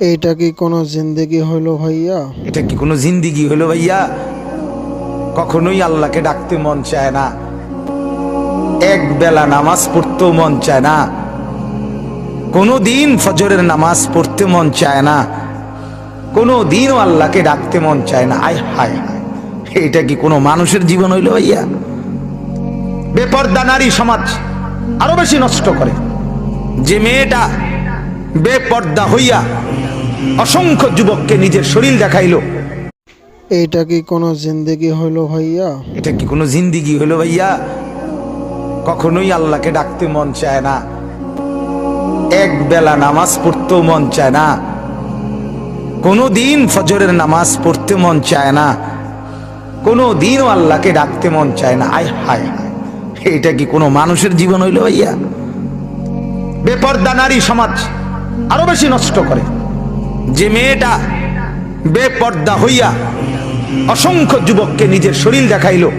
এইটা কি কোনো জিন্দেগি হইলো ভাইয়া? এটা কি কোনো জিন্দিগি হলো ভাইয়া? কখনোই আল্লাহকে ডাকতে মন চায় না, এক বেলা নামাজ পড়তেও মন চায় না, কোনো দিন ফজরের নামাজ পড়তে মন চায় না, কোনো দিনও আল্লাহকে ডাকতে মন চায় না। আয় হায় হায়, এটা কি কোনো মানুষের জীবন হইল ভাইয়া? বেপর্দা নারী সমাজ আরো বেশি নষ্ট করে। যে মেয়েটা বেপর্দা হইয়া অসংখ্য যুবককে নিজের শরীর দেখাইলো, এইটা কি কোনো জিন্দেগি হইলো ভাইয়া? এটা কি কোনো জিন্দিগি হলো ভাইয়া? কখনোই আল্লাহকে ডাকতে মন চায় না, এক বেলা নামাজ পড়তেও মন চায় না, কোনো দিন ফজরের নামাজ পড়তে মন চায় না, কোনো দিনও আল্লাহকে ডাকতে মন চায় না। আয় হায় হায়, এটা কি কোনো মানুষের জীবন হইল ভাইয়া? বেপর্দা নারী সমাজ আরো বেশি নষ্ট করে। যে মেয়েটা বেপর্দা হইয়া অসংখ্য যুবককে নিজের শরীর দেখাইলো,